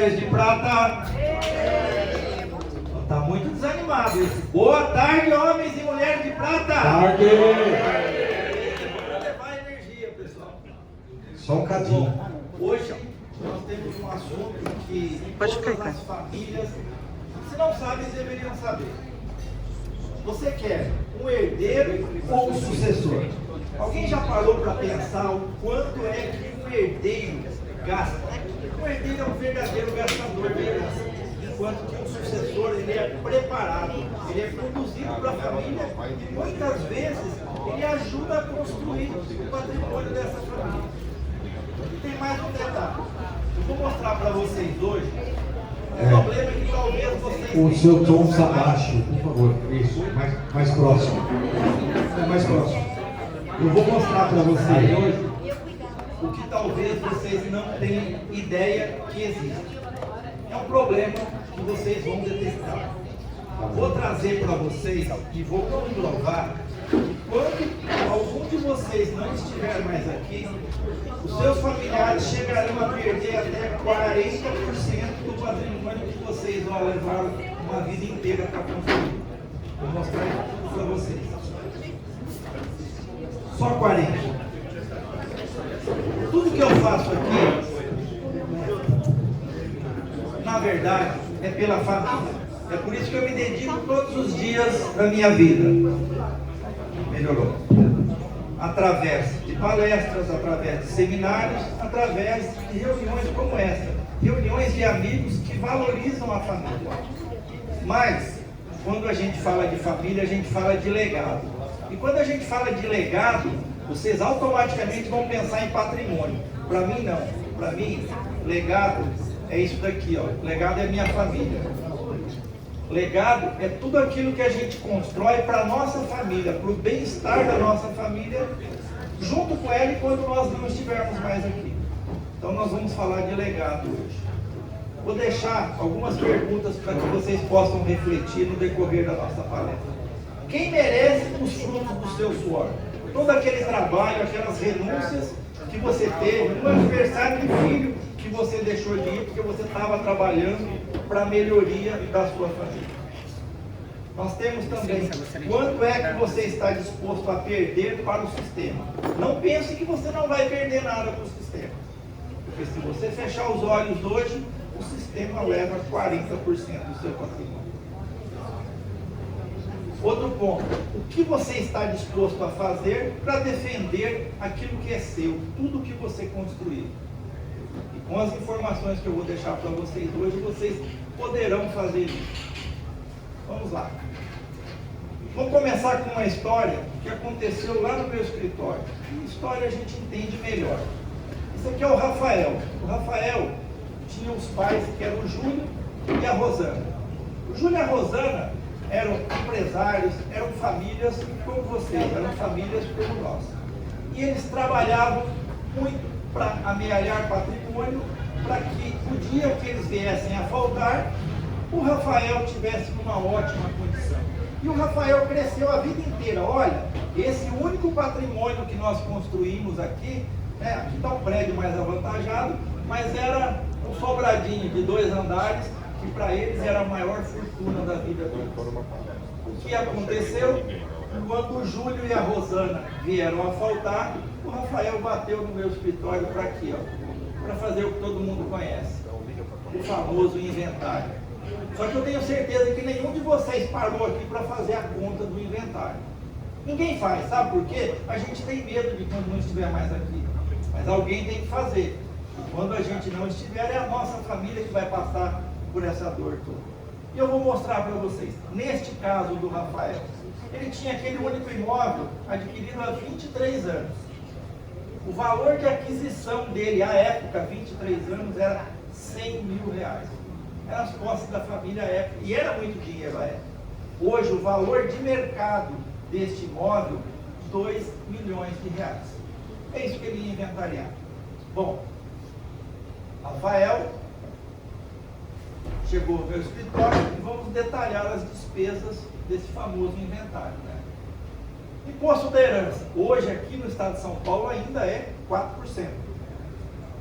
De prata. Está muito desanimado esse. Boa tarde, homens e mulheres de prata. Tarde. Vamos levar energia, pessoal. Só um cadinho. Hoje nós temos um assunto que todas as famílias, se não sabem, deveriam saber. Você quer um herdeiro ou um sucessor? Alguém já parou para pensar o quanto é que um herdeiro gasta? O herdeiro é um verdadeiro gastador de herança, enquanto que o sucessor ele é preparado, ele é conduzido para a família e muitas vezes ele ajuda a construir o patrimônio dessa família. E tem mais um detalhe, eu vou mostrar para vocês hoje um problema que talvez vocês... O seu tom está baixo, por favor, isso, mais próximo. Mais próximo. Eu vou mostrar para vocês hoje o que talvez vocês não tenham ideia que existe. É um problema que vocês vão detectar. Vou trazer para vocês e vou comprovar que quando algum de vocês não estiver mais aqui, os seus familiares chegarão a perder até 40% do patrimônio que vocês vão levar uma vida inteira para construir. Vou mostrar isso para vocês. Só 40%. Tudo que eu faço aqui, na verdade, é pela família. É por isso que eu me dedico todos os dias da minha vida. Melhorou. Através de palestras, através de seminários, através de reuniões como essa. Reuniões de amigos que valorizam a família. Mas, quando a gente fala de família, a gente fala de legado. E quando a gente fala de legado, vocês automaticamente vão pensar em patrimônio. Para mim, não. Para mim, legado é isso daqui, ó. Legado é minha família. Legado é tudo aquilo que a gente constrói para a nossa família, para o bem-estar da nossa família, junto com ela e quando nós não estivermos mais aqui. Então, nós vamos falar de legado hoje. Vou deixar algumas perguntas para que vocês possam refletir no decorrer da nossa palestra. Quem merece os frutos do seu suor? Todo aquele trabalho, aquelas renúncias que você teve, no aniversário de filho que você deixou de ir porque você estava trabalhando para a melhoria da sua família. Nós temos também quanto é que você está disposto a perder para o sistema. Não pense que você não vai perder nada para o sistema. Porque se você fechar os olhos hoje, o sistema leva 40% do seu patrimônio. Outro ponto, o que você está disposto a fazer para defender aquilo que é seu, tudo que você construiu. E com as informações que eu vou deixar para vocês hoje, vocês poderão fazer isso. Vamos lá. Vamos começar com uma história que aconteceu lá no meu escritório. A história a gente entende melhor. Esse aqui é o Rafael. O Rafael tinha os pais que eram o Júlio e a Rosana. O Júlio e a Rosana eram empresários, eram famílias como vocês, eram famílias como nós. E eles trabalhavam muito para amealhar patrimônio, para que o dia que eles viessem a faltar, o Rafael tivesse uma ótima condição. E o Rafael cresceu a vida inteira. Olha, esse único patrimônio que nós construímos aqui, né, aqui está um prédio mais avantajado, mas era um sobradinho de 2 andares, que para eles era a maior fortuna da vida deles. O que aconteceu? Quando o Júlio e a Rosana vieram a faltar, o Rafael bateu no meu escritório para aqui, ó, para fazer o que todo mundo conhece, o famoso inventário. Só que eu tenho certeza que nenhum de vocês parou aqui para fazer a conta do inventário. Ninguém faz, sabe por quê? A gente tem medo de quando não estiver mais aqui, mas alguém tem que fazer. E quando a gente não estiver, é a nossa família que vai passar por essa dor toda. E eu vou mostrar para vocês. Neste caso do Rafael, ele tinha aquele único imóvel adquirido há 23 anos. O valor de aquisição dele, à época, 23 anos, era 100 mil reais. Eram as posses da família à época, e era muito dinheiro à época. Hoje, o valor de mercado deste imóvel, 2 milhões de reais. É isso que ele ia inventariar. Bom, Rafael chegou ao meu escritório e vamos detalhar as despesas desse famoso inventário, né? Imposto da herança. Hoje aqui no estado de São Paulo ainda é 4%.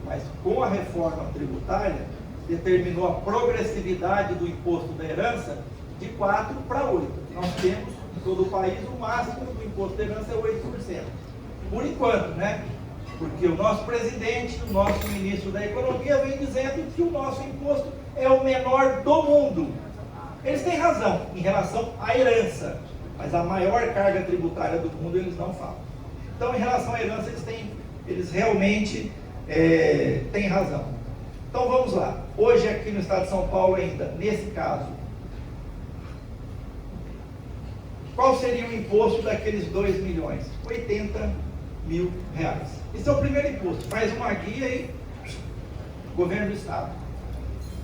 Mas com a reforma tributária, determinou a progressividade do imposto da herança de 4 para 8. Nós temos em todo o país o máximo do imposto da herança é 8%. Por enquanto, né? Porque o nosso presidente, o nosso ministro da Economia vem dizendo que o nosso imposto é o menor do mundo. Eles têm razão em relação à herança, mas a maior carga tributária do mundo eles não falam. Então, em relação à herança, eles realmente têm razão. Então, vamos lá. Hoje, aqui no estado de São Paulo ainda, nesse caso, qual seria o imposto daqueles 2 milhões? 80 mil reais. Esse é o primeiro imposto. Faz uma guia aí, governo do estado.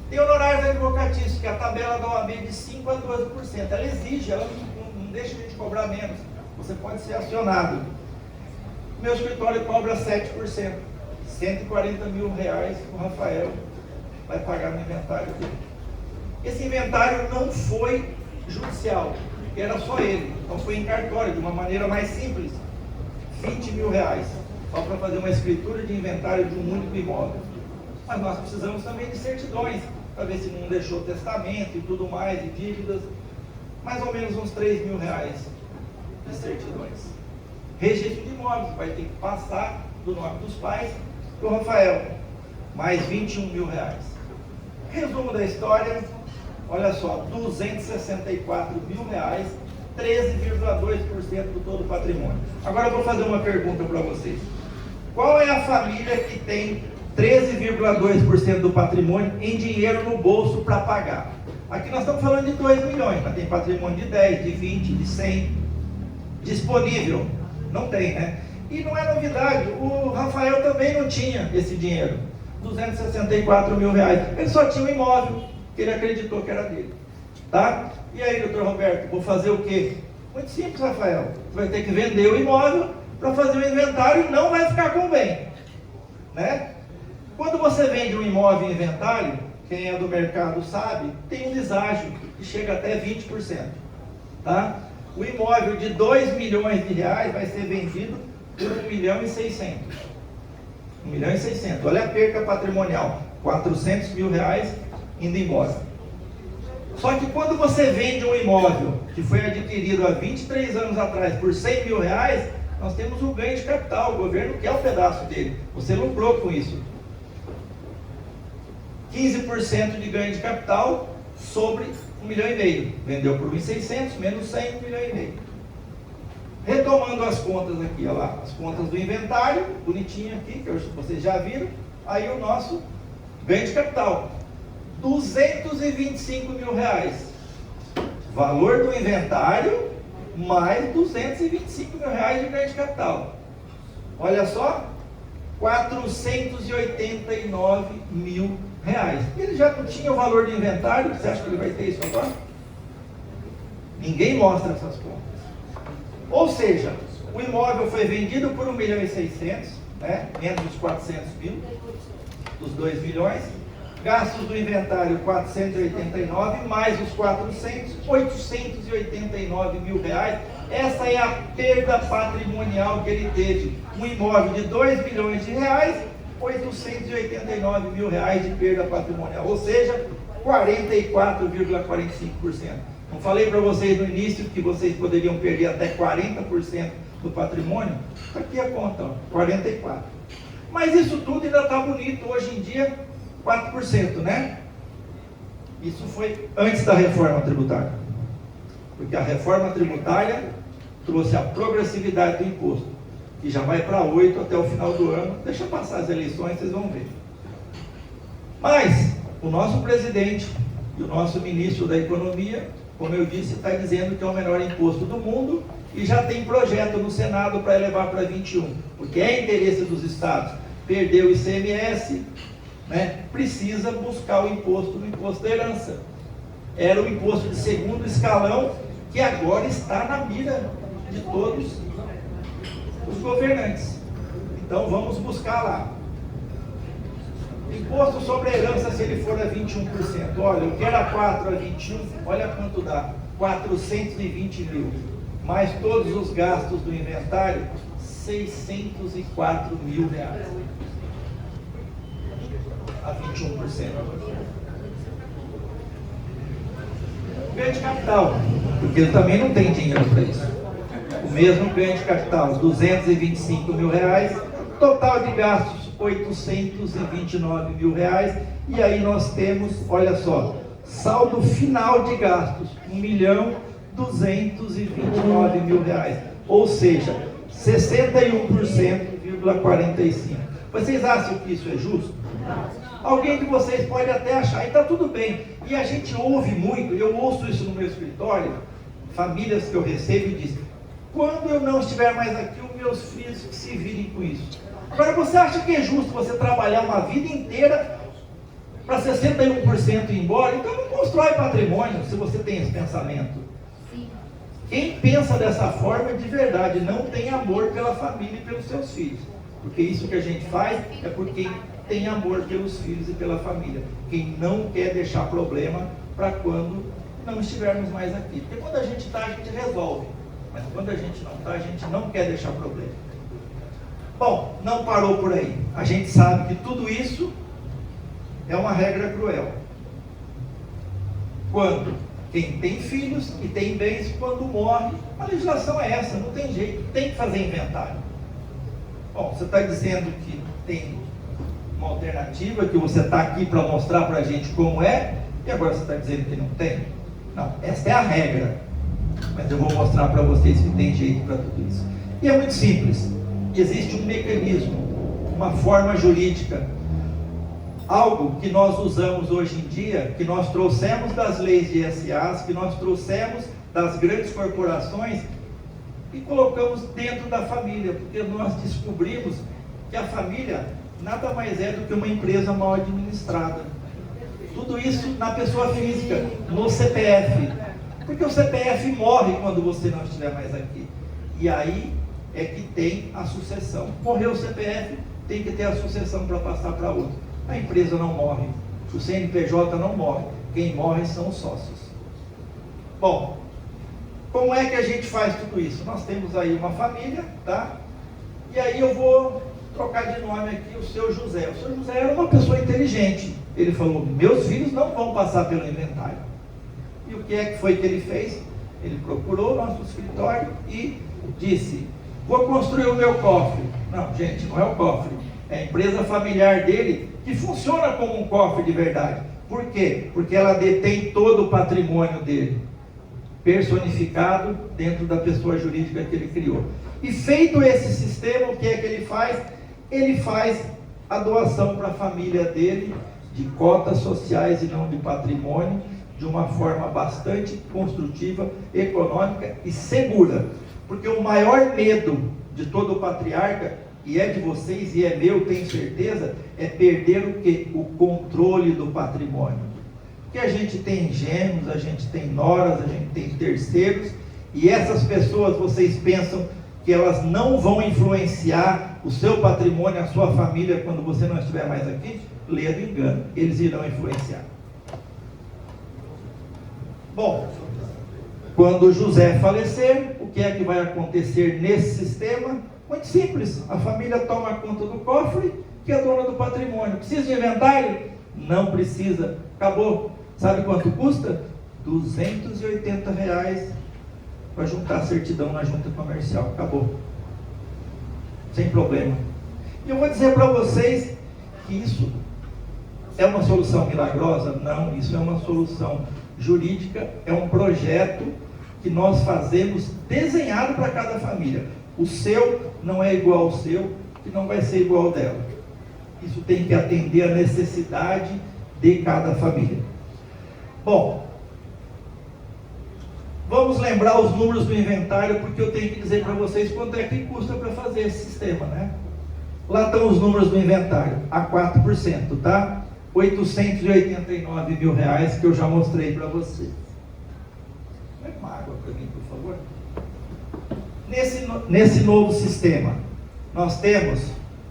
Tem honorários advocatícios, que é a tabela da OAB de 5% a 12%. Ela exige, ela não deixa a gente cobrar menos. Você pode ser acionado. Meu escritório cobra 7%. 140 mil reais o Rafael vai pagar no inventário dele. Esse inventário não foi judicial, era só ele. Então foi em cartório, de uma maneira mais simples. 20 mil reais, só para fazer uma escritura de inventário de um único imóvel. Mas nós precisamos também de certidões, para ver se não deixou testamento e tudo mais, e dívidas. Mais ou menos uns 3 mil reais de certidões. Registro de imóveis, vai ter que passar do nome dos pais para o Rafael, mais 21 mil reais. Resumo da história, olha só, 264 mil reais, 13,2% do todo o patrimônio. Agora eu vou fazer uma pergunta para vocês. Qual é a família que tem 13,2% do patrimônio em dinheiro no bolso para pagar? Aqui nós estamos falando de 2 milhões, mas tem patrimônio de 10, de 20, de 100, disponível. Não tem, né? E não é novidade, o Rafael também não tinha esse dinheiro, 264 mil reais. Ele só tinha um imóvel, que ele acreditou que era dele. Tá? E aí, doutor Roberto, vou fazer o quê? Muito simples, Rafael. Você vai ter que vender o imóvel para fazer o inventário e não vai ficar com o bem. Né? Quando você vende um imóvel em inventário, quem é do mercado sabe, tem um deságio que chega até 20%. Tá? O imóvel de 2 milhões de reais vai ser vendido por 1 milhão e 600. 1 milhão e 600. Olha a perca patrimonial. 400 mil reais indo embora. Só que quando você vende um imóvel que foi adquirido há 23 anos atrás por 100 mil reais, nós temos um ganho de capital. O governo quer um pedaço dele. Você lucrou com isso. 15% de ganho de capital sobre 1,5 milhão. Vendeu por 1.600, menos 100, 1,5 milhão. Retomando as contas aqui, olha lá, as contas do inventário, bonitinho aqui, que vocês já viram. Aí o nosso ganho de capital, 225 mil reais. Valor do inventário, mais 225 mil reais de ganho de capital. Olha só, 489 mil reais. Ele já não tinha o valor do inventário, você acha que ele vai ter isso agora? Ninguém mostra essas contas. Ou seja, o imóvel foi vendido por 1 milhão e 600, né? Menos os 400 mil, dos 2 milhões. Gastos do inventário 489, mais os 400, 889 mil reais. Essa é a perda patrimonial que ele teve. Um imóvel de 2 milhões de reais, 889 mil reais de perda patrimonial. Ou seja, 44,45%. Não falei para vocês no início que vocês poderiam perder até 40% do patrimônio? Está aqui a conta, ó, 44%. Mas isso tudo ainda está bonito. Hoje em dia, 4%, né? Isso foi antes da reforma tributária. Porque a reforma tributária trouxe a progressividade do imposto, que já vai para 8% até o final do ano. Deixa passar as eleições, vocês vão ver. Mas o nosso presidente e o nosso ministro da Economia, como eu disse, está dizendo que é o menor imposto do mundo e já tem projeto no Senado para elevar para 21%, porque é interesse dos estados perder o ICMS, né? Precisa buscar o imposto no imposto da herança. Era o imposto de segundo escalão que agora está na mira de todos os governantes. Então vamos buscar lá. Imposto sobre a herança, se ele for a 21%, olha, eu quero a 4 a 21, olha quanto dá, 420 mil, mais todos os gastos do inventário, 604 mil reais, a 21%. ganho de capital, porque ele também não tem dinheiro para isso. O mesmo ganho de capital, R$225 mil, total de gastos R$829 mil, e aí nós temos, olha só, saldo final de gastos R$1.229 mil, ou seja, 61,45%. Vocês acham que isso é justo? Alguém de vocês pode até achar, e está tudo bem. E a gente ouve muito, eu ouço isso no meu escritório, famílias que eu recebo e dizem: quando eu não estiver mais aqui, os meus filhos que se virem com isso. Agora, você acha que é justo você trabalhar uma vida inteira para 61% ir embora? Então não constrói patrimônio se você tem esse pensamento. Quem pensa dessa forma, de verdade, não tem amor pela família e pelos seus filhos. Porque isso que a gente faz é porque tem amor pelos filhos e pela família. Quem não quer deixar problema para quando não estivermos mais aqui. Porque quando a gente está, a gente resolve. Mas quando a gente não está, a gente não quer deixar problema. Bom, não parou por aí. A gente sabe que tudo isso é uma regra cruel. Quando quem tem filhos e tem bens, quando morre, a legislação é essa, não tem jeito, tem que fazer inventário. Bom, você está dizendo que tem uma alternativa, que você está aqui para mostrar para a gente como é, e agora você está dizendo que não tem? Não, essa é a regra. Mas eu vou mostrar para vocês que tem jeito para tudo isso. E é muito simples. Existe um mecanismo, uma forma jurídica, algo que nós usamos hoje em dia, que nós trouxemos das leis de SAs, que nós trouxemos das grandes corporações e colocamos dentro da família, porque nós descobrimos que a família nada mais é do que uma empresa mal administrada. Tudo isso na pessoa física, no CPF. Porque o CPF morre quando você não estiver mais aqui. E aí é que tem a sucessão. Morreu o CPF, tem que ter a sucessão para passar para outro. A empresa não morre, o CNPJ não morre. Quem morre são os sócios. Bom, como é que a gente faz tudo isso? Nós temos aí uma família, tá? E aí eu vou trocar de nome aqui o seu José. O seu José era uma pessoa inteligente. Ele falou: meus filhos não vão passar pelo inventário. E o que é que foi que ele fez? Ele procurou o nosso escritório e disse: vou construir o meu cofre. Não, gente, não é o cofre. É a empresa familiar dele que funciona como um cofre de verdade. Por quê? Porque ela detém todo o patrimônio dele, personificado dentro da pessoa jurídica que ele criou. E feito esse sistema, o que é que ele faz? Ele faz a doação para a família dele de cotas sociais e não de patrimônio, de uma forma bastante construtiva, econômica e segura. Porque o maior medo de todo patriarca, e é de vocês e é meu, tenho certeza, é perder o quê? O controle do patrimônio. Porque a gente tem gêmeos, a gente tem noras, a gente tem terceiros, e essas pessoas, vocês pensam que elas não vão influenciar o seu patrimônio, a sua família, quando você não estiver mais aqui? Leia do engano, eles irão influenciar. Bom, quando José falecer, o que é que vai acontecer nesse sistema? Muito simples, a família toma conta do cofre, que é dona do patrimônio. Precisa de inventário? Não precisa, acabou. Sabe quanto custa? R$280 para juntar a certidão na junta comercial, acabou. Sem problema. E eu vou dizer para vocês que isso é uma solução milagrosa? Não, isso é uma solução jurídica, é um projeto que nós fazemos desenhado para cada família. O seu não é igual ao seu, e não vai ser igual ao dela. Isso tem que atender a necessidade de cada família. Bom, vamos lembrar os números do inventário, porque eu tenho que dizer para vocês quanto é que custa para fazer esse sistema, né? Lá estão os números do inventário, a 4%, tá? R$889 mil, que eu já mostrei para vocês. Pega uma água para mim, por favor. Nesse novo sistema, nós temos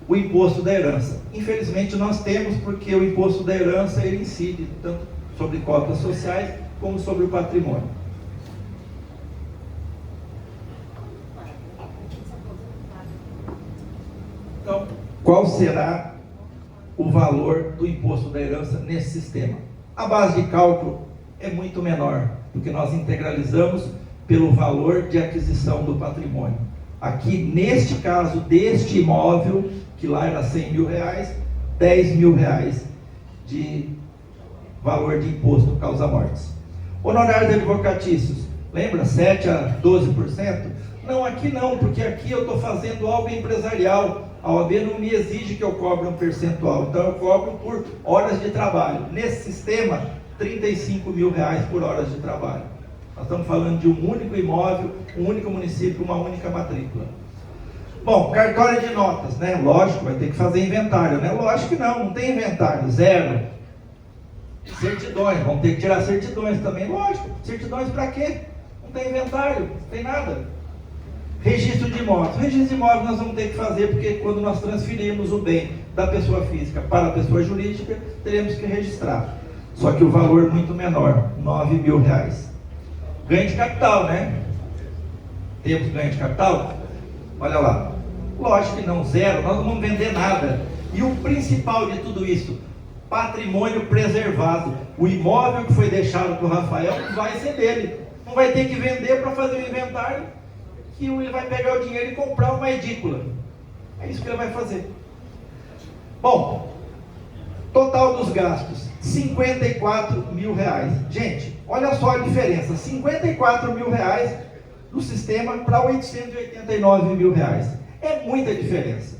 o imposto da herança. Infelizmente nós temos, porque o imposto da herança ele incide tanto sobre cotas sociais como sobre o patrimônio. Então, qual será o valor do imposto da herança nesse sistema? A base de cálculo é muito menor. porque nós integralizamos pelo valor de aquisição do patrimônio. Aqui, neste caso, deste imóvel, que lá era 100 mil reais, 10 mil reais de valor de imposto causa-mortes. Honorários advocatícios, lembra? 7 a 12%? Não, aqui não, porque aqui eu estou fazendo algo empresarial. A OAB não me exige que eu cobre um percentual, então eu cobro por horas de trabalho. Nesse sistema, 35 mil reais por horas de trabalho. Nós estamos falando de um único imóvel, um único município, uma única matrícula. Bom, cartório de notas, né? Lógico, vai ter que fazer inventário, né? Lógico que não tem inventário, zero. Certidões, vamos ter que tirar certidões também, lógico. Certidões para quê? Não tem inventário, não tem nada. Registro de imóveis. Registro de imóveis nós vamos ter que fazer, porque quando nós transferirmos o bem da pessoa física para a pessoa jurídica, teremos que registrar. Só que o valor muito menor, 9 mil reais. Ganho de capital, né? Temos ganho de capital? Olha lá. Lógico que não, zero, nós não vamos vender nada. E o principal de tudo isso, patrimônio preservado. O imóvel que foi deixado para o Rafael vai ser dele. Não vai ter que vender para fazer o inventário, que ele vai pegar o dinheiro e comprar uma edícula. É isso que ele vai fazer. Bom, total dos gastos, 54 mil reais. Gente, olha só a diferença, 54 mil reais do sistema para 889 mil reais. É muita diferença.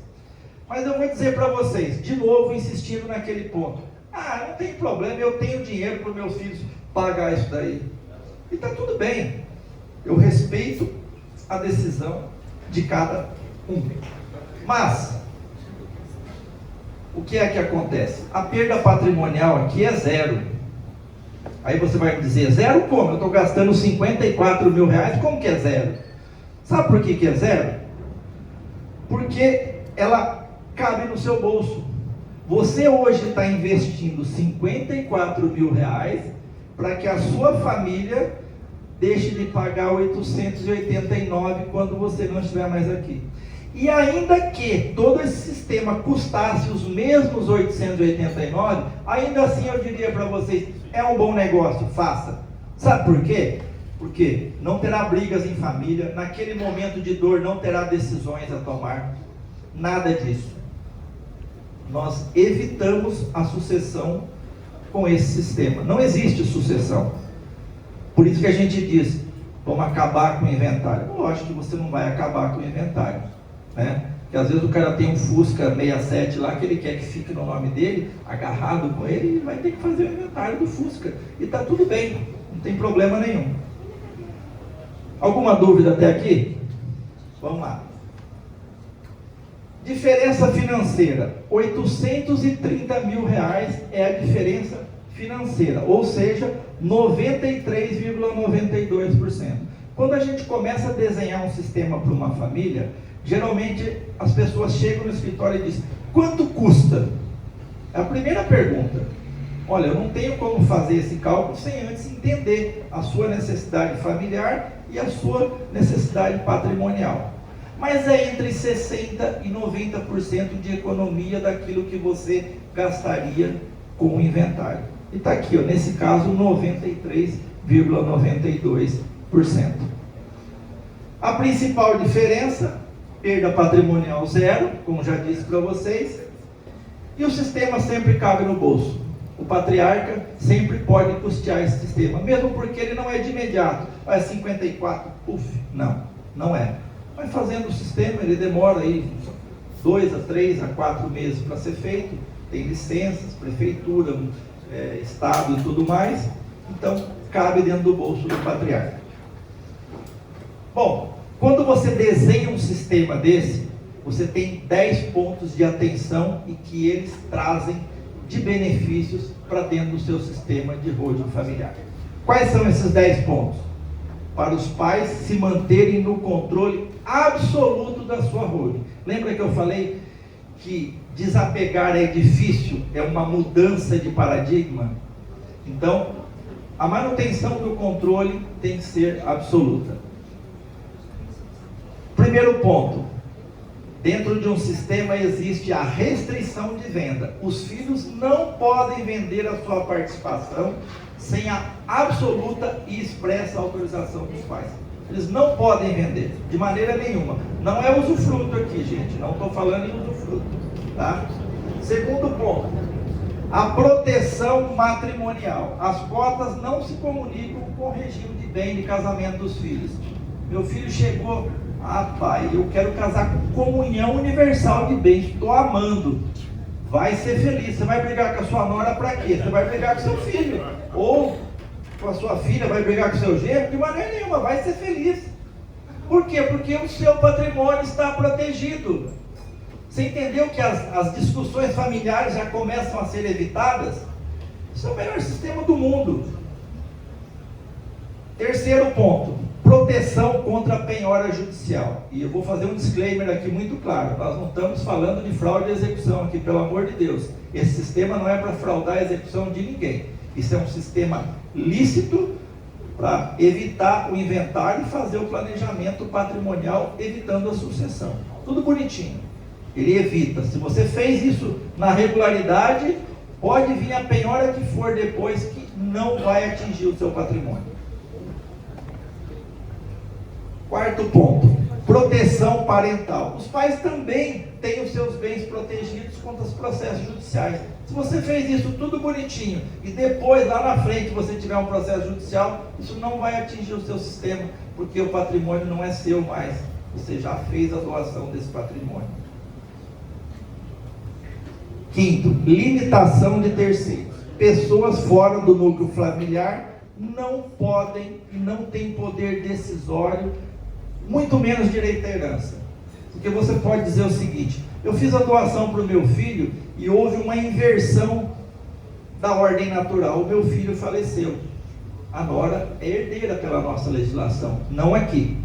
Mas eu vou dizer para vocês, de novo insistindo naquele ponto. Ah, não tem problema, eu tenho dinheiro para os meus filhos pagar isso daí. E está tudo bem. Eu respeito a decisão de cada um. Mas, o que é que acontece? A perda patrimonial aqui é zero. Aí você vai me dizer, zero como? Eu estou gastando 54 mil reais, como que é zero? Sabe por que é zero? Porque ela cabe no seu bolso. Você hoje está investindo 54 mil reais para que a sua família deixe de pagar 889 quando você não estiver mais aqui. E ainda que todo esse sistema custasse os mesmos 889, ainda assim eu diria para vocês, é um bom negócio, faça. Sabe por quê? Porque não terá brigas em família, naquele momento de dor não terá decisões a tomar, nada disso. Nós evitamos a sucessão com esse sistema. Não existe sucessão. Por isso que a gente diz, vamos acabar com o inventário. Lógico que você não vai acabar com o inventário, né? Porque às vezes o cara tem um Fusca 67 lá, que ele quer que fique no nome dele, agarrado com ele, e vai ter que fazer o inventário do Fusca. E está tudo bem, não tem problema nenhum. Alguma dúvida até aqui? Vamos lá. Diferença financeira, 830 mil reais é a diferença financeira, ou seja, 93,92%. Quando a gente começa a desenhar um sistema para uma família, geralmente as pessoas chegam no escritório e dizem, quanto custa? É a primeira pergunta. Olha, eu não tenho como fazer esse cálculo sem antes entender a sua necessidade familiar e a sua necessidade patrimonial. Mas é entre 60% e 90% de economia daquilo que você gastaria com o inventário. E está aqui, ó, nesse caso, 93,92%. A principal diferença, perda patrimonial zero, como já disse para vocês, e o sistema sempre cabe no bolso. O patriarca sempre pode custear esse sistema, mesmo porque ele não é de imediato. É 54, não é. Mas fazendo o sistema, ele demora aí 2 a 3 a 4 meses para ser feito, tem licenças, prefeitura, estado e tudo mais, então cabe dentro do bolso do patriarca. Bom, quando você desenha um sistema desse, você tem 10 pontos de atenção e que eles trazem de benefícios para dentro do seu sistema de holding familiar. Quais são esses 10 pontos? Para os pais se manterem no controle absoluto da sua holding. Lembra que eu falei que desapegar é difícil, é uma mudança de paradigma? Então, a manutenção do controle tem que ser absoluta. Primeiro ponto, dentro de um sistema existe a restrição de venda. Os filhos não podem vender a sua participação sem a absoluta e expressa autorização dos pais. Eles não podem vender, de maneira nenhuma. Não é usufruto aqui, gente, não estou falando em usufruto, tá? Segundo ponto, a proteção matrimonial. As cotas não se comunicam com o regime de bem de casamento dos filhos. Meu filho chegou, pai, eu quero casar com comunhão universal de bens, estou amando. Vai ser feliz. Você vai brigar com a sua nora para quê? Você vai brigar com seu filho. Ou com a sua filha, vai brigar com seu genro? De maneira nenhuma, vai ser feliz. Por quê? Porque o seu patrimônio está protegido. Você entendeu que as discussões familiares já começam a ser evitadas? Isso é o melhor sistema do mundo. Terceiro ponto, proteção contra a penhora judicial. E eu vou fazer um disclaimer aqui muito claro. Nós não estamos falando de fraude de execução aqui, pelo amor de Deus. Esse sistema não é para fraudar a execução de ninguém. Isso é um sistema lícito para evitar o inventário e fazer o planejamento patrimonial, evitando a sucessão. Tudo bonitinho. Ele evita. Se você fez isso na regularidade, pode vir a penhora que for depois, que não vai atingir o seu patrimônio. Quarto ponto, proteção parental. Os pais também têm os seus bens protegidos contra os processos judiciais. Se você fez isso tudo bonitinho e depois, lá na frente, você tiver um processo judicial, isso não vai atingir o seu sistema, porque o patrimônio não é seu mais. Você já fez a doação desse patrimônio. Quinto, limitação de terceiros. Pessoas fora do núcleo familiar não podem e não têm poder decisório, muito menos direito à herança. Porque você pode dizer o seguinte: eu fiz a doação para o meu filho e houve uma inversão da ordem natural, o meu filho faleceu. A nora é herdeira pela nossa legislação, não aqui.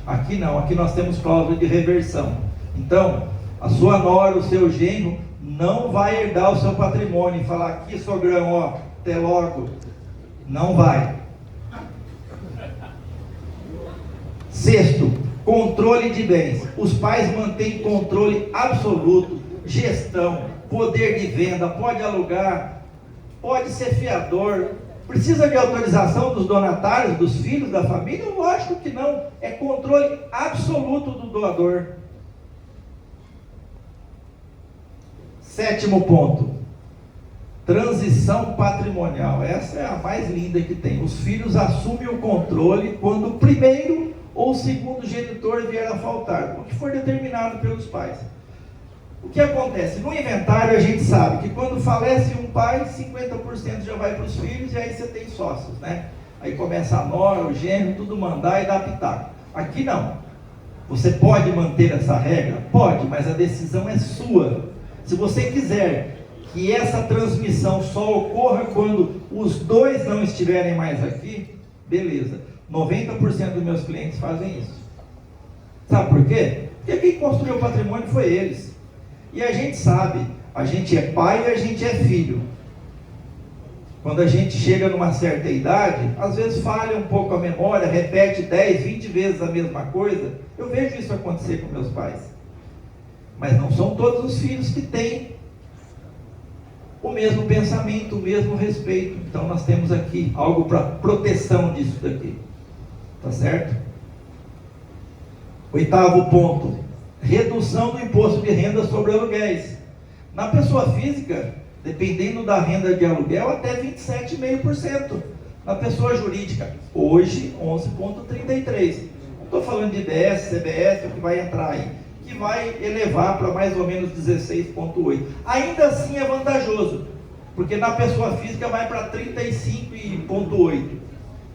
Aqui não, aqui nós temos cláusula de reversão. Então, a sua nora, o seu genro, não vai herdar o seu patrimônio e falar: aqui, sogrão, ó, até logo. Não vai. Sexto, controle de bens. Os pais mantêm controle absoluto, gestão, poder de venda, pode alugar, pode ser fiador. Precisa de autorização dos donatários, dos filhos da família? Lógico que não. É controle absoluto do doador. Sétimo ponto, transição patrimonial. Essa é a mais linda que tem. Os filhos assumem o controle quando o primeiro ou o segundo genitor vier a faltar, o que for determinado pelos pais. O que acontece? No inventário a gente sabe que quando falece um pai, 50% já vai para os filhos, e aí você tem sócios, né? Aí começa a nora, o genro, tudo mandar e dar pitaco. Aqui não. Você pode manter essa regra? Pode, mas a decisão é sua. Se você quiser que essa transmissão só ocorra quando os dois não estiverem mais aqui, beleza. 90% dos meus clientes fazem isso. Sabe por quê? Porque quem construiu o patrimônio foi eles. E a gente sabe, a gente é pai e a gente é filho. Quando a gente chega numa certa idade, às vezes falha um pouco a memória, repete 10, 20 vezes a mesma coisa. Eu vejo isso acontecer com meus pais. Mas não são todos os filhos que têm o mesmo pensamento, o mesmo respeito. Então nós temos aqui algo para proteção disso daqui. Tá certo? Oitavo ponto, redução do imposto de renda sobre aluguéis. Na pessoa física, dependendo da renda de aluguel, até 27,5%. Na pessoa jurídica, hoje, 11,33%. Não estou falando de IBS, CBS, o que vai entrar aí, que vai elevar para mais ou menos 16,8%. Ainda assim é vantajoso, porque na pessoa física vai para 35,8%.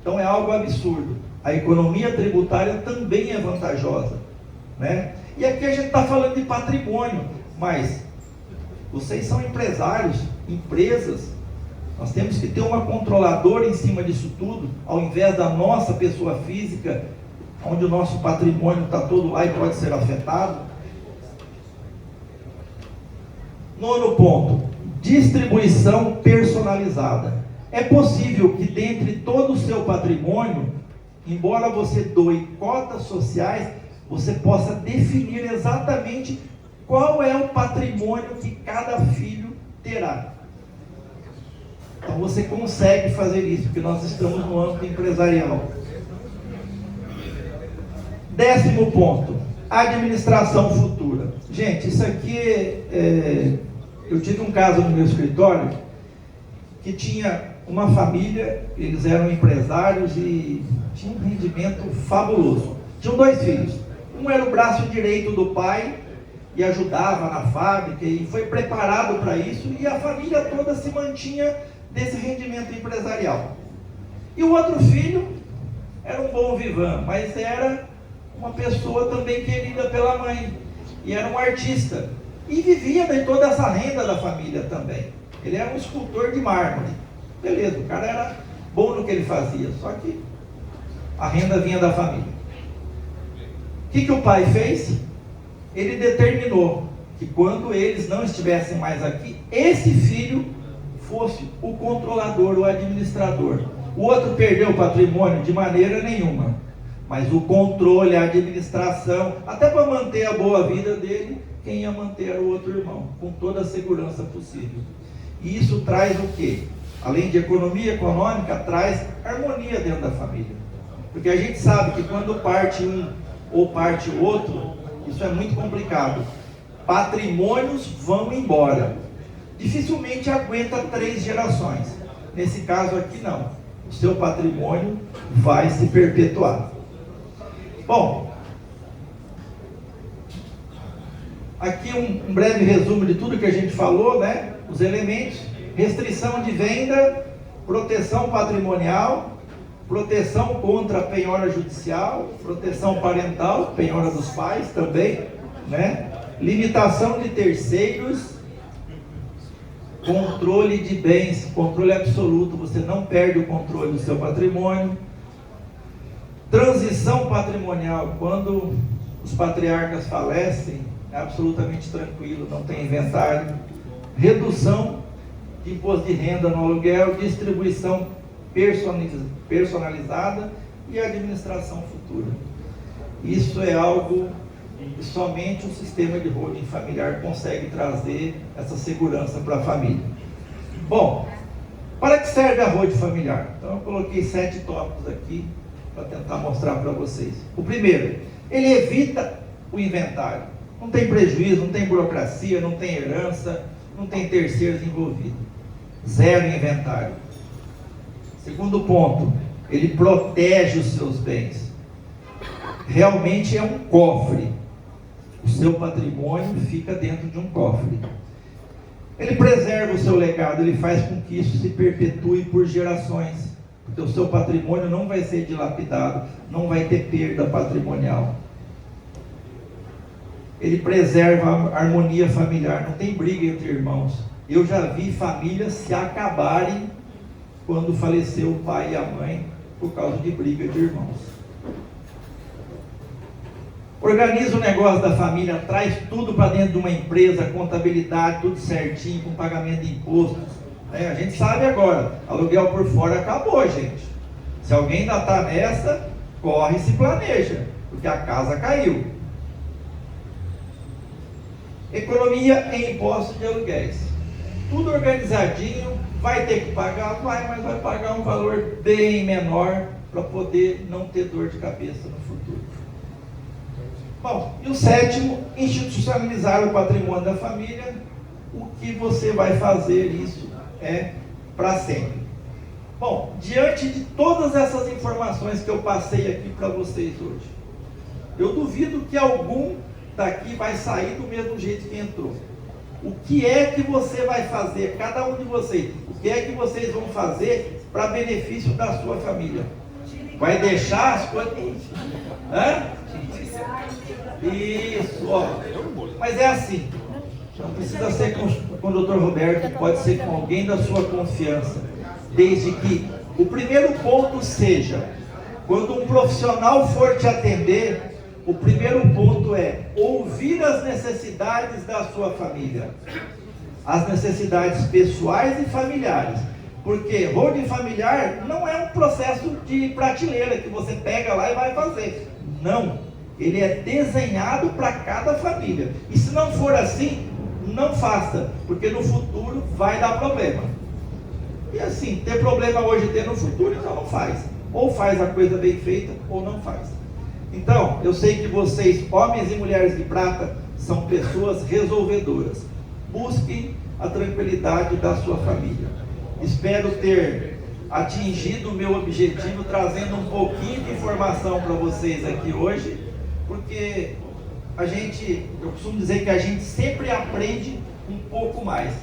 Então é algo absurdo. A economia tributária também é vantajosa, né? E aqui a gente está falando de patrimônio, mas vocês são empresários, empresas. Nós temos que ter uma controladora em cima disso tudo, ao invés da nossa pessoa física, onde o nosso patrimônio está todo lá e pode ser afetado. Nono ponto, distribuição personalizada. É possível que dentre todo o seu patrimônio, embora você doe cotas sociais, você possa definir exatamente qual é o patrimônio que cada filho terá. Então você consegue fazer isso, porque nós estamos no âmbito empresarial. 10º ponto, administração futura. Gente, isso aqui eu tive um caso no meu escritório que tinha uma família, eles eram empresários e tinham um rendimento fabuloso. Tinham 2 filhos. Um era o braço direito do pai e ajudava na fábrica e foi preparado para isso, e a família toda se mantinha desse rendimento empresarial. E o outro filho era um bom vivan, mas era uma pessoa também querida pela mãe, e era um artista, e vivia de toda essa renda da família também. Ele era um escultor de mármore, beleza, o cara era bom no que ele fazia, só que a renda vinha da família. O que o pai fez? Ele determinou que quando eles não estivessem mais aqui, esse filho fosse o controlador, o administrador. O outro perdeu o patrimônio de maneira nenhuma, mas o controle, a administração, até para manter a boa vida dele, quem ia manter era o outro irmão, com toda a segurança possível. E isso traz o quê? Além de economia econômica, traz harmonia dentro da família. Porque a gente sabe que quando parte um ou parte o outro, isso é muito complicado. Patrimônios vão embora. Dificilmente aguenta 3 gerações. Nesse caso aqui não. O seu patrimônio vai se perpetuar. Bom, aqui um breve resumo de tudo que a gente falou, né? Os elementos: restrição de venda, proteção patrimonial, proteção contra a penhora judicial, proteção parental, penhora dos pais também, né? Limitação de terceiros, controle de bens, controle absoluto, você não perde o controle do seu patrimônio. Transição patrimonial, quando os patriarcas falecem, é absolutamente tranquilo, não tem inventário. Redução de imposto de renda no aluguel, distribuição personalizada e administração futura. Isso é algo que somente o sistema de holding familiar consegue trazer essa segurança para a família. Bom, para que serve a holding familiar? Então eu coloquei 7 tópicos aqui para tentar mostrar para vocês. O primeiro, ele evita o inventário. Não tem prejuízo, não tem burocracia, não tem herança, não tem terceiros envolvidos. 0 inventário. Segundo ponto, ele protege os seus bens. Realmente é um cofre. O seu patrimônio fica dentro de um cofre. Ele preserva o seu legado, ele faz com que isso se perpetue por gerações. Porque o seu patrimônio não vai ser dilapidado, não vai ter perda patrimonial. Ele preserva a harmonia familiar, não tem briga entre irmãos. Eu já vi famílias se acabarem quando faleceu o pai e a mãe por causa de briga de irmãos. Organiza o negócio da família, traz tudo para dentro de uma empresa, contabilidade, tudo certinho, com pagamento de impostos. A gente sabe agora, aluguel por fora acabou, gente. Se alguém ainda está nessa, corre e se planeja, porque a casa caiu. Economia em impostos de aluguéis. Tudo organizadinho, vai ter que pagar, mas vai pagar um valor bem menor para poder não ter dor de cabeça no futuro. Bom, e o 7º, institucionalizar o patrimônio da família. O que você vai fazer isso é para sempre. Bom, diante de todas essas informações que eu passei aqui para vocês hoje, eu duvido que algum daqui vai sair do mesmo jeito que entrou. O que é que você vai fazer, cada um de vocês, o que é que vocês vão fazer para benefício da sua família? Vai deixar as coisas... Isso, ó. Mas é assim, não precisa ser com o Dr. Roberto, pode ser com alguém da sua confiança, desde que o primeiro ponto seja, quando um profissional for te atender, o primeiro ponto é ouvir as necessidades da sua família, as necessidades pessoais e familiares, porque holding familiar não é um processo de prateleira que você pega lá e vai fazer, não, ele é desenhado para cada família, e se não for assim, não faça, porque no futuro vai dar problema. E assim, ter problema hoje, ter no futuro, então não faz. Ou faz a coisa bem feita, ou não faz. Então, eu sei que vocês, homens e mulheres de prata, são pessoas resolvedoras. Busquem a tranquilidade da sua família. Espero ter atingido o meu objetivo, trazendo um pouquinho de informação para vocês aqui hoje, porque eu costumo dizer que a gente sempre aprende um pouco mais.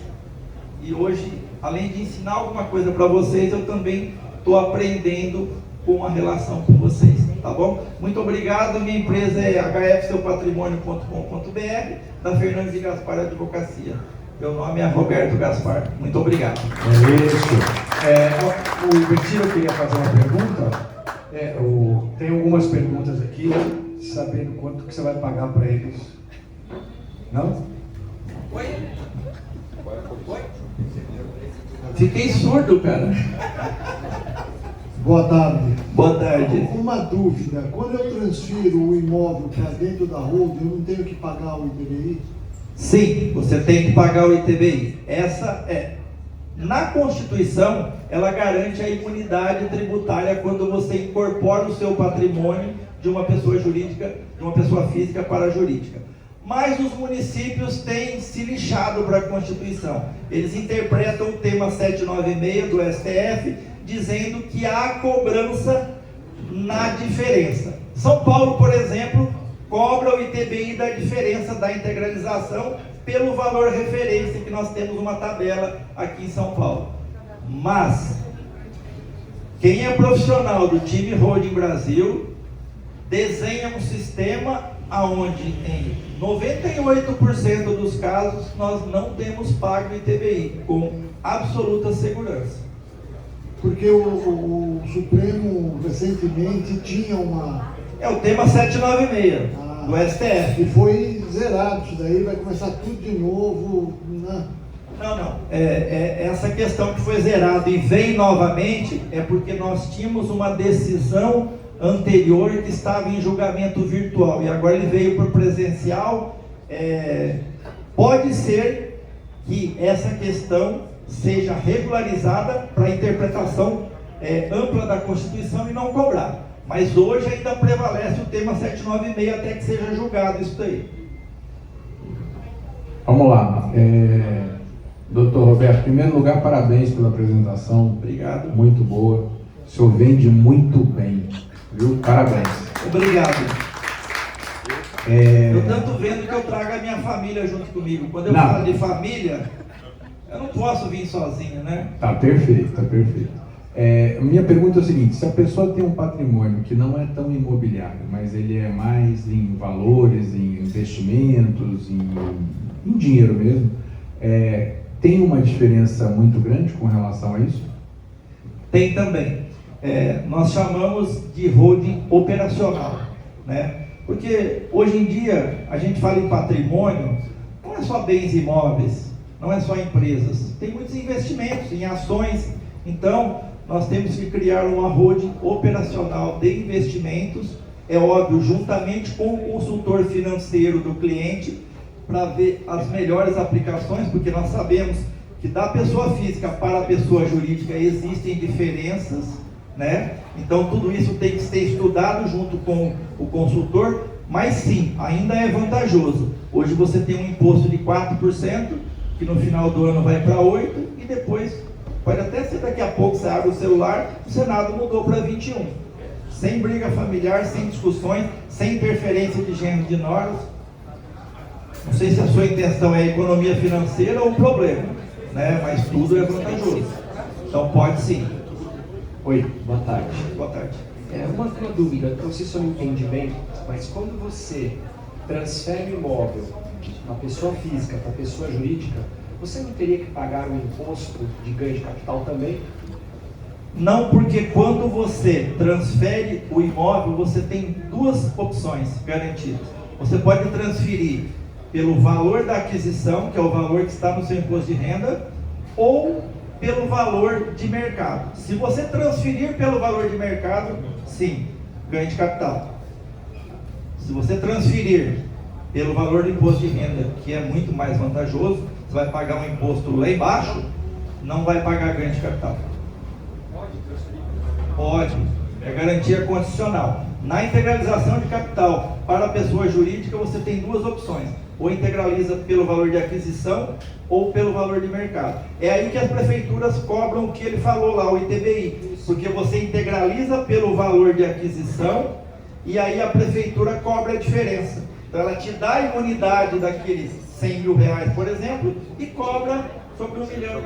E hoje, além de ensinar alguma coisa para vocês, eu também estou aprendendo com a relação com vocês, tá bom? Muito obrigado. Minha empresa é hfseupatrimônio.com.br, da Fernandes e Gaspar Advocacia. Meu nome é Roberto Gaspar. Muito obrigado. É isso. O Bertino queria fazer uma pergunta. Tem algumas perguntas aqui, sabendo quanto que você vai pagar para eles. Não? Oi? Fiquei surdo, cara. Boa tarde. Boa tarde. Uma dúvida, quando eu transfiro o imóvel para dentro da holding, eu não tenho que pagar o ITBI? Sim, você tem que pagar o ITBI. Na Constituição, ela garante a imunidade tributária quando você incorpora o seu patrimônio de uma pessoa jurídica, de uma pessoa física para a jurídica. Mas os municípios têm se lixado para a Constituição. Eles interpretam o tema 796 do STF, dizendo que há cobrança na diferença. São Paulo, por exemplo, cobra o ITBI da diferença da integralização pelo valor referência, que nós temos uma tabela aqui em São Paulo. Mas quem é profissional do time Holding Brasil desenha um sistema onde em 98% dos casos nós não temos pago ITBI, com absoluta segurança. Porque o Supremo recentemente tinha uma... É o tema 796 do STF. E foi zerado isso daí, vai começar tudo de novo, né? Não. Essa questão que foi zerado e vem novamente é porque nós tínhamos uma decisão anterior que estava em julgamento virtual e agora ele veio para o presencial. Pode ser que essa questão seja regularizada para a interpretação ampla da Constituição e não cobrar. Mas hoje ainda prevalece o tema 796 até que seja julgado isso daí. Vamos lá. Doutor Roberto, em primeiro lugar, parabéns pela apresentação. Obrigado. Muito boa. O senhor vende muito bem, viu? Parabéns. Obrigado. Eu tanto vendo que eu trago a minha família junto comigo. Quando eu falo de família, eu não posso vir sozinho, né? Tá perfeito, tá perfeito. Minha pergunta é a seguinte: se a pessoa tem um patrimônio que não é tão imobiliário, mas ele é mais em valores, em investimentos, em dinheiro mesmo, tem uma diferença muito grande com relação a isso? Tem também. Nós chamamos de holding operacional, né? Porque hoje em dia a gente fala em patrimônio, não é só bens imóveis, não é só empresas, tem muitos investimentos em ações. Então nós temos que criar uma holding operacional de investimentos, é óbvio, juntamente com o consultor financeiro do cliente, para ver as melhores aplicações, porque nós sabemos que da pessoa física para a pessoa jurídica existem diferenças, né? Então tudo isso tem que ser estudado junto com o consultor, mas sim, ainda é vantajoso. Hoje você tem um imposto de 4%, que no final do ano vai para 8%, e depois, pode até ser daqui a pouco, você abre o celular, o Senado mudou para 21%. Sem briga familiar, sem discussões, sem interferência de gênero de normas. Não sei se a sua intenção é economia financeira ou problema, né? Mas tudo é vantajoso. Então pode sim. Oi, boa tarde. Boa tarde. Uma dúvida, não sei se eu não entendi bem, mas quando você transfere o imóvel da pessoa física para a pessoa jurídica, você não teria que pagar o imposto de ganho de capital também? Não, porque quando você transfere o imóvel, você tem duas opções garantidas. Você pode transferir pelo valor da aquisição, que é o valor que está no seu imposto de renda, ou pelo valor de mercado. Se você transferir pelo valor de mercado, sim, ganho de capital. Se você transferir pelo valor do imposto de renda, que é muito mais vantajoso, você vai pagar um imposto lá embaixo, não vai pagar ganho de capital. Pode, é garantia condicional. Na integralização de capital para a pessoa jurídica, você tem duas opções: ou integraliza pelo valor de aquisição ou pelo valor de mercado. É aí que as prefeituras cobram o que ele falou lá, o ITBI, porque você integraliza pelo valor de aquisição e aí a prefeitura cobra a diferença. Então ela te dá a imunidade daqueles 100 mil reais, por exemplo, e cobra sobre 1,9 milhão.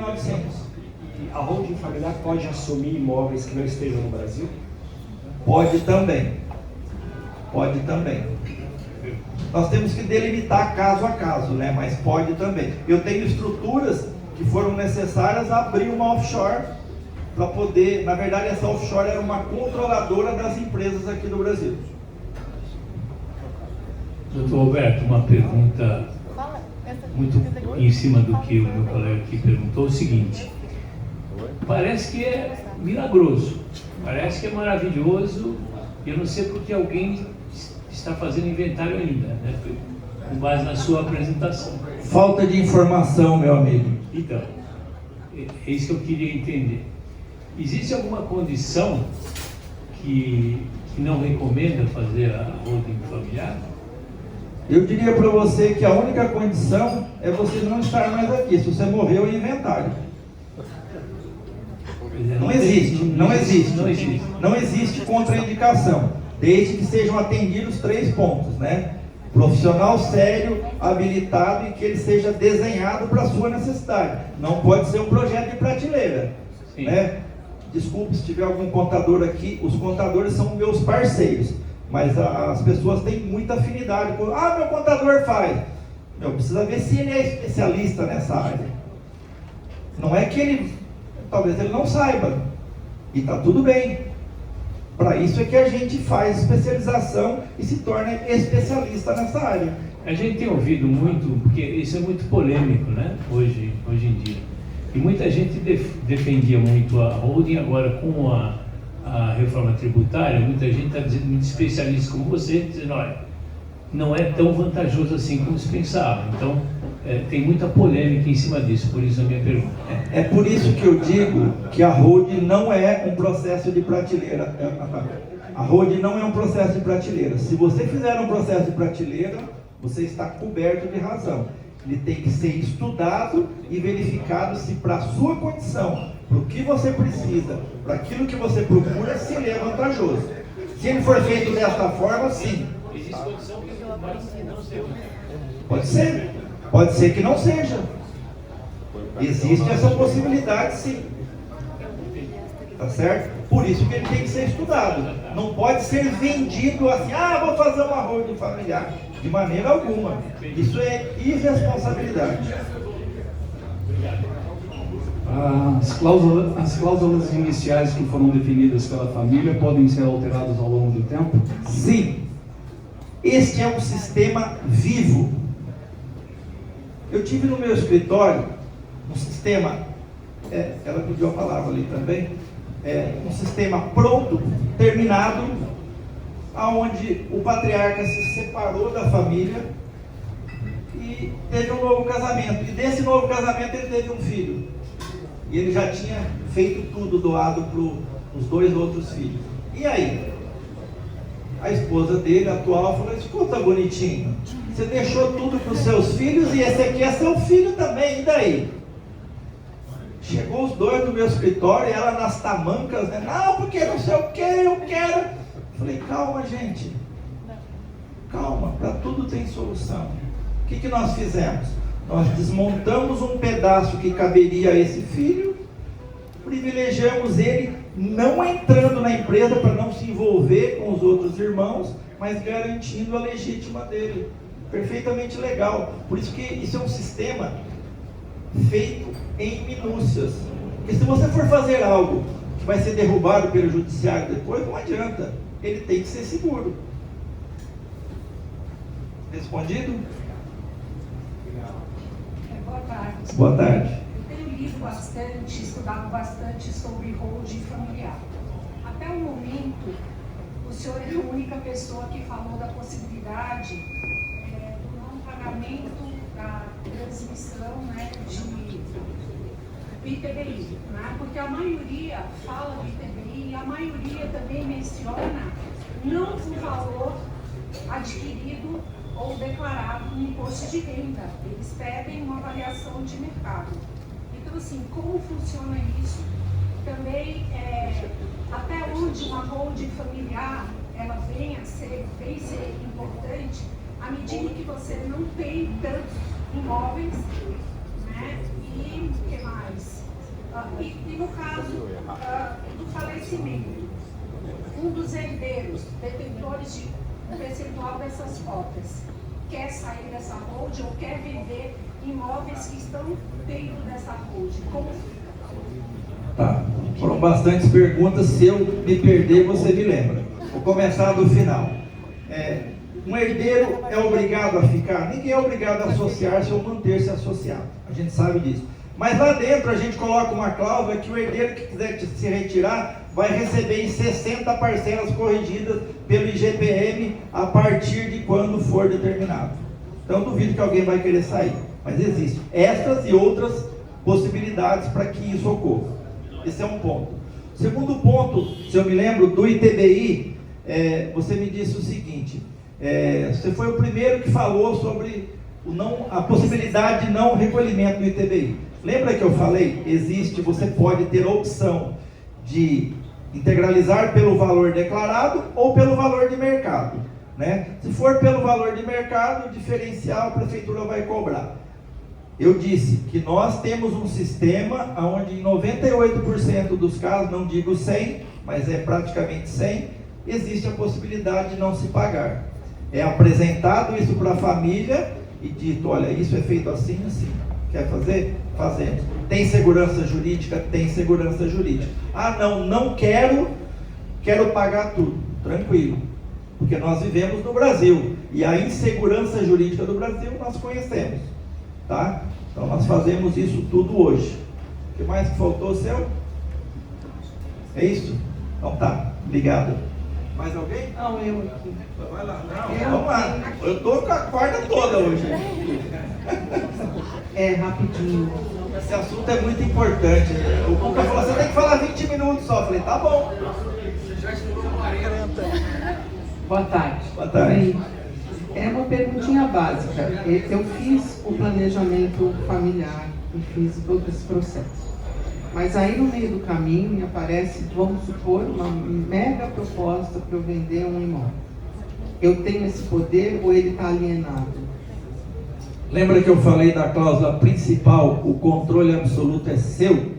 E a holding familiar pode assumir imóveis que não estejam no Brasil? Pode também. Pode também. Nós temos que delimitar caso a caso, né? Mas pode também. Eu tenho estruturas que foram necessárias abrir uma offshore para poder... Na verdade, essa offshore era uma controladora das empresas aqui do Brasil. Doutor Roberto, uma pergunta muito em cima do que o meu colega aqui perguntou, o seguinte: parece que é milagroso, parece que é maravilhoso, eu não sei porque alguém está fazendo inventário ainda, né? Com base na sua apresentação. Falta de informação, meu amigo. Então, é isso que eu queria entender. Existe alguma condição que não recomenda fazer a holding familiar? Eu diria para você que a única condição é você não estar mais aqui. Se você morreu, é inventário. Não existe, não existe. Não existe. Não existe contraindicação, desde que sejam atendidos 3 pontos, né? Profissional sério, habilitado e que ele seja desenhado para a sua necessidade. Não pode ser um projeto de prateleira, né? Desculpe se tiver algum contador aqui, os contadores são meus parceiros, mas as pessoas têm muita afinidade com, meu contador faz. Precisa ver se ele é especialista nessa área. Não é que ele, talvez ele não saiba, e está tudo bem. Para isso é que a gente faz especialização e se torna especialista nessa área. A gente tem ouvido muito, porque isso é muito polêmico, né? Hoje em dia. E muita gente defendia muito a holding, agora com a reforma tributária, muita gente está dizendo, muito especialista como você, dizendo, olha, não é tão vantajoso assim como se pensava. Então, tem muita polêmica em cima disso, por isso a minha pergunta. É por isso que eu digo que a holding não é um processo de prateleira. A holding não é um processo de prateleira. Se você fizer um processo de prateleira, você está coberto de razão. Ele tem que ser estudado e verificado se para a sua condição, para o que você precisa, para aquilo que você procura, se ele é vantajoso. Se ele for feito desta forma, sim. Existe condição que não seja. Pode ser. Pode ser que não seja. Existe essa possibilidade, sim. Tá certo? Por isso que ele tem que ser estudado. Não pode ser vendido assim, vou fazer uma holding familiar. De maneira alguma. Isso é irresponsabilidade. As cláusulas iniciais que foram definidas pela família podem ser alteradas ao longo do tempo? Sim. Este é um sistema vivo. Eu tive no meu escritório um sistema, ela pediu a palavra ali também, um sistema pronto, terminado, onde o patriarca se separou da família e teve um novo casamento. E desse novo casamento ele teve um filho. E ele já tinha feito tudo doado para os 2 outros filhos. E aí? A esposa dele, atual, falou, escuta, bonitinho, você deixou tudo para os seus filhos e esse aqui é seu filho também, e daí? Chegou os 2 no meu escritório e ela nas tamancas, né? Não, porque não sei o que, eu quero. Falei, calma, gente. Calma, para tudo tem solução. O que nós fizemos? Nós desmontamos um pedaço que caberia a esse filho, privilegiamos ele não entrando na empresa para não se envolver com os outros irmãos, mas garantindo a legítima dele. Perfeitamente legal. Por isso que isso é um sistema feito em minúcias. Porque se você for fazer algo que vai ser derrubado pelo judiciário depois, não adianta. Ele tem que ser seguro. Respondido? Boa tarde. Boa tarde. Eu tenho lido bastante, estudado bastante sobre holding familiar. Até o momento, o senhor é a única pessoa que falou da possibilidade do não pagamento da transmissão, né, do ITBI, né? Porque a maioria fala do ITBI e a maioria também menciona não o valor adquirido ou declarado no imposto de renda. Eles pedem uma avaliação de mercado. Então, assim, como funciona isso? Também, até onde uma holding familiar ela vem ser importante, à medida que você não tem tantos imóveis, né? E o que mais? E no caso do falecimento, um dos herdeiros, detentores de um percentual dessas cotas, quer sair dessa holding ou quer vender imóveis que estão dentro dessa holding, como fica? Tá, foram bastantes perguntas, se eu me perder, você me lembra. Vou começar do final. Um herdeiro é obrigado a ficar? Ninguém é obrigado a associar-se ou manter-se associado, a gente sabe disso. Mas lá dentro a gente coloca uma cláusula que o herdeiro que quiser se retirar vai receber em 60 parcelas corrigidas pelo IGPM a partir de quando for determinado. Então duvido que alguém vai querer sair, mas existem estas e outras possibilidades para que isso ocorra. Esse é um ponto. Segundo ponto, se eu me lembro, do ITBI, você me disse o seguinte, você foi o primeiro que falou sobre a possibilidade de não recolhimento do ITBI. Lembra que eu falei? Você pode ter a opção de integralizar pelo valor declarado ou pelo valor de mercado, né? Se for pelo valor de mercado, o diferencial a prefeitura vai cobrar. Eu disse que nós temos um sistema onde em 98% dos casos, não digo 100, mas é praticamente 100, existe a possibilidade de não se pagar. É apresentado isso para a família e dito, olha, isso é feito assim, assim. Quer fazer? Fazemos. Tem segurança jurídica? Tem segurança jurídica. Ah, não quero pagar tudo. Tranquilo. Porque nós vivemos no Brasil. E a insegurança jurídica do Brasil nós conhecemos. Tá? Então nós fazemos isso tudo hoje. O que mais que faltou, seu? É isso? Então tá. Obrigado. Mais alguém? Não, eu aqui. Vai lá. Não, vamos lá. Eu estou com a corda toda hoje. Rapidinho. Esse assunto é muito importante. O Cuca falou, você tem que falar 20 minutos só. Eu falei, tá bom. Boa tarde. Boa tarde. É uma perguntinha básica. Eu fiz o planejamento familiar e fiz todo esse processo. Mas aí no meio do caminho me aparece, vamos supor, uma mega proposta para eu vender um imóvel. Eu tenho esse poder ou ele está alienado? Lembra que eu falei da cláusula principal, o controle absoluto é seu?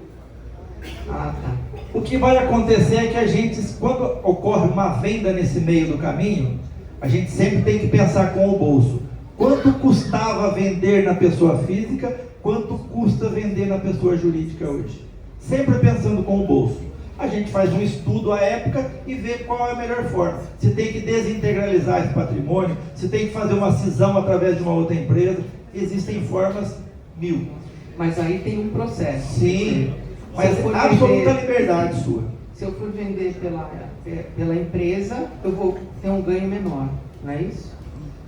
Ah, tá. O que vai acontecer é que a gente, quando ocorre uma venda nesse meio do caminho, a gente sempre tem que pensar com o bolso. Quanto custava vender na pessoa física, quanto custa vender na pessoa jurídica hoje? Sempre pensando com o bolso. A gente faz um estudo à época e vê qual é a melhor forma. Se tem que desintegralizar esse patrimônio, se tem que fazer uma cisão através de uma outra empresa, existem formas 1000. Mas aí tem um processo. Sim, mas absoluta liberdade sua. Se eu for vender pela empresa, eu vou ter um ganho menor, não é isso?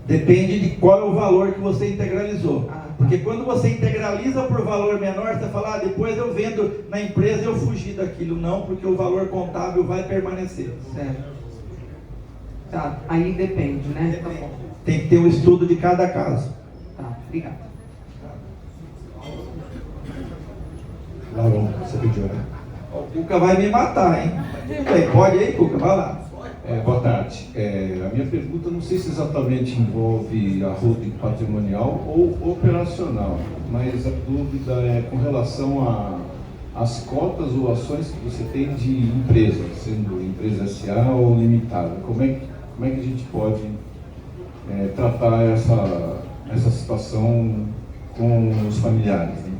Depende de qual é o valor que você integralizou. Ah, tá. Porque quando você integraliza por valor menor, você fala, depois eu vendo na empresa e eu fugi daquilo. Não, porque o valor contábil vai permanecer. Certo. Tá, aí depende, né? Tá bom. Tem que ter um estudo de cada caso. Tá, obrigado. Laron, você pediu, né? O Cuca vai me matar, hein? Pode aí, Cuca, vai lá. Boa tarde. A minha pergunta não sei se exatamente envolve a holding patrimonial ou operacional, mas a dúvida é com relação às cotas ou ações que você tem de empresa, sendo empresa SA ou limitada. Como é que a gente pode tratar essa situação com os familiares? Né?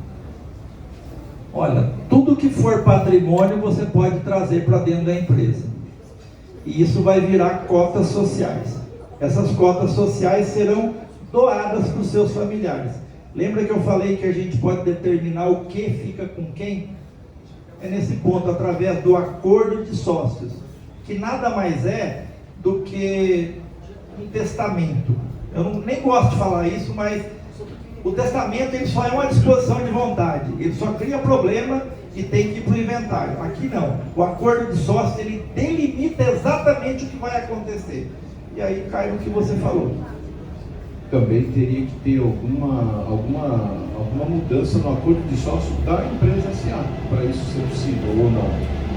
Olha, tudo que for patrimônio você pode trazer para dentro da empresa. E isso vai virar cotas sociais. Essas cotas sociais serão doadas para os seus familiares. Lembra que eu falei que a gente pode determinar o que fica com quem? É nesse ponto, através do acordo de sócios, que nada mais é do que um testamento. Eu nem gosto de falar isso, mas O testamento ele só é uma disposição de vontade, ele só cria problema e tem que ir para o inventário. Aqui não. O acordo de sócio ele delimita exatamente o que vai acontecer. E aí cai no que você falou. Também teria que ter alguma mudança no acordo de sócio da empresa SA, para isso ser possível ou não?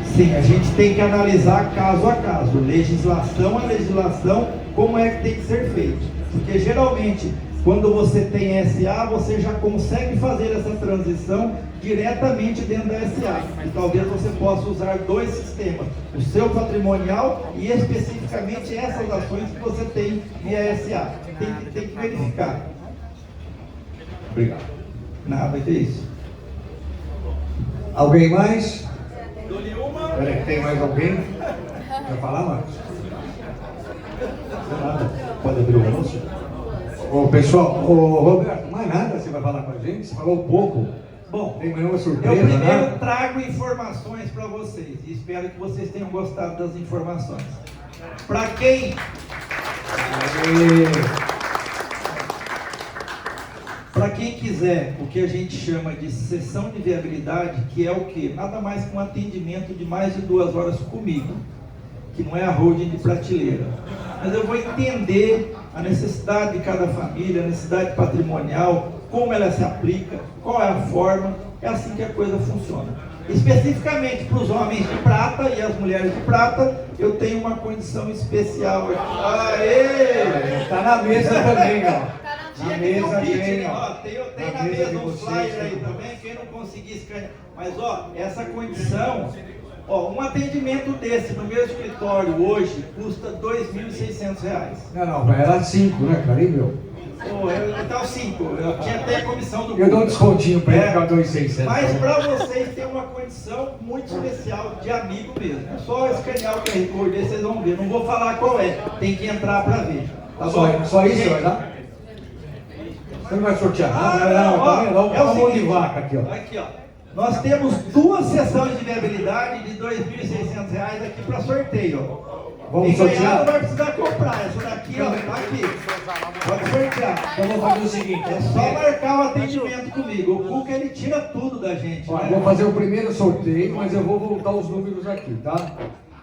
Sim, a gente tem que analisar caso a caso, legislação a legislação, como é que tem que ser feito. Porque geralmente, quando você tem SA, você já consegue fazer essa transição diretamente dentro da SA. E talvez você possa usar dois sistemas, o seu patrimonial e especificamente essas ações que você tem via SA. Tem que verificar. Obrigado. Nada, vai ter isso. Alguém mais? Peraí, tem mais alguém? Quer falar, Marcos? Nada. Pode abrir o anúncio? Ô, pessoal, ô, Roberto, mais nada você vai falar com a gente? Você falou pouco. Bom, tem nenhuma eu surpresa, primeiro né? trago informações para vocês e espero que vocês tenham gostado das informações. Para quem... Para quem quiser o que a gente chama de sessão de viabilidade, que é o quê? Nada mais que um atendimento de mais de 2 horas comigo, que não é a holding de prateleira. Mas eu vou entender a necessidade de cada família, a necessidade patrimonial, como ela se aplica, qual é a forma, é assim que a coisa funciona. Especificamente para os homens de prata e as mulheres de prata, eu tenho uma condição especial aqui. Aê! Está na mesa também, ó. Na mesa tem, ó. ó, tem na mesa um flyer aí também, quem não conseguir escanear. Mas ó, essa condição, ó, um atendimento desse no meu escritório hoje custa R$ 2.600. Não, era 5, né, Carível? Então 5, eu tinha até a comissão do Eu dou um descontinho para ele, ficar 2.600. Mas para vocês tem uma condição muito especial de amigo mesmo. É só escanear o QR Code aí, vocês vão ver. Não vou falar qual é, tem que entrar para ver. Tá bom? Só isso, vai dar? Você não vai sortear nada? Não, é o seguinte, de vaca aqui, ó. Aqui, ó. Nós temos 2 sessões de viabilidade de R$ 2.600 aqui para sorteio, ó. Vamos Quem ganhar sortear? não vai precisar comprar. Essa daqui, ó, tá aqui. Pode sortear. Então vamos fazer o seguinte. É só marcar o atendimento comigo. O Cuca, ele tira tudo da gente. Ó, Né? vou fazer o primeiro sorteio, mas eu vou voltar os números aqui, tá?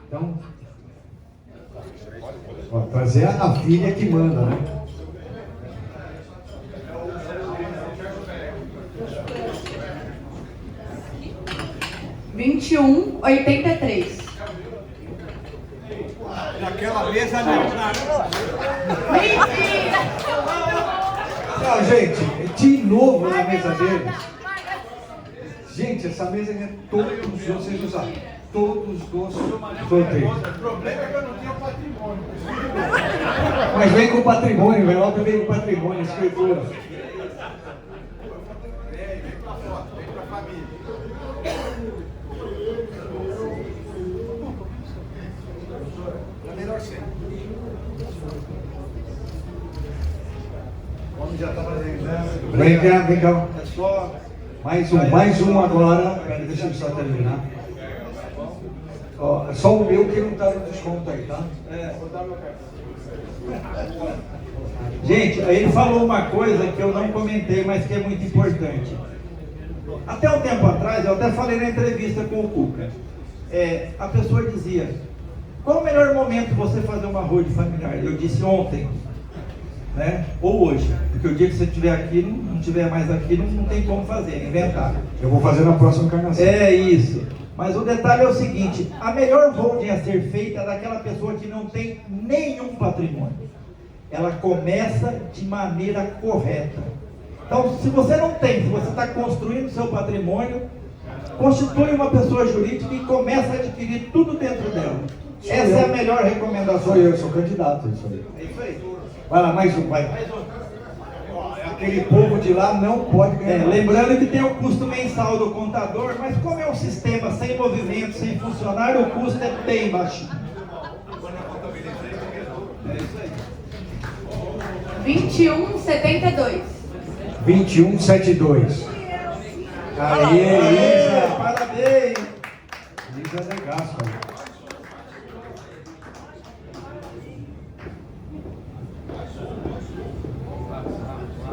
Então, ó, trazer a filha que manda, né? R$21,83. Naquela mesa não. Mentira! Não, gente, de novo na mesa deles. Gente, essa mesa é todos, vocês não sabem, todos os sorteios. O problema é que eu não tenho patrimônio. Mas vem com patrimônio, o envelope vem com patrimônio, escritura. Vem pra foto, vem pra família. É melhor ser. O homem já está fazendo exame. Vem cá, vem cá. É só... Mais um agora. Pera, deixa eu só terminar. Ó, só o meu que não tá no desconto aí, tá? Gente, aí ele falou uma coisa que eu não comentei, mas que é muito importante. Até um tempo atrás, eu até falei na entrevista com o Cuca, a pessoa dizia, qual o melhor momento você fazer uma holding familiar? Eu disse ontem, né? Ou hoje, porque o dia que você estiver aqui, não estiver mais aqui, não tem como fazer, é inventar. Eu vou fazer na próxima encarnação. É isso. Mas o detalhe é o seguinte, a melhor holding a ser feita é daquela pessoa que não tem nenhum patrimônio. Ela começa de maneira correta. Então, se você não tem, se você está construindo seu patrimônio, constitui uma pessoa jurídica e começa a adquirir tudo dentro dela. Essa é a melhor recomendação. Sou eu, sou candidato, isso aí. É isso aí. Vai lá, mais um, vai. Aquele povo de lá não pode ganhar. Lembrando que tem o custo mensal do contador, mas como é um sistema sem movimento, sem funcionário, o custo é bem baixo. É isso aí. R$21,72. 21,72. Aê, Elisa! Parabéns! Elisa é negaço, cara.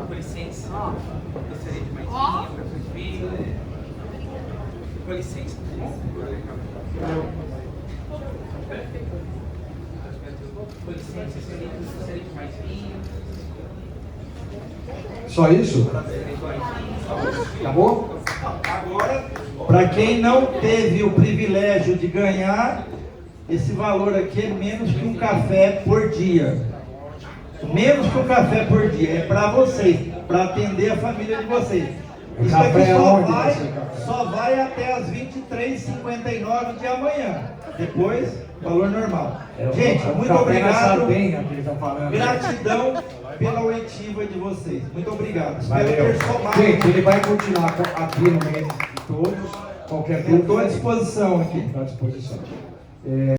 Com licença. gostaria de mais vinho para seus filhos. Com licença. Com licença, gostaria de mais vinho. Só isso? Acabou? Agora, para quem não teve o privilégio de ganhar, esse valor aqui é menos que um café por dia. Menos que um café por dia. É para vocês, para atender a família de vocês. Isso aqui Café onde? só vai até as 23h59 de amanhã. Depois, valor normal. Gente, muito obrigado. Gratidão pela oitiva de vocês. Muito obrigado. Espero Valeu. ter somado. Gente, ele vai continuar aqui no meio de todos. Qualquer dúvida. Estou à disposição aqui. Estou à disposição.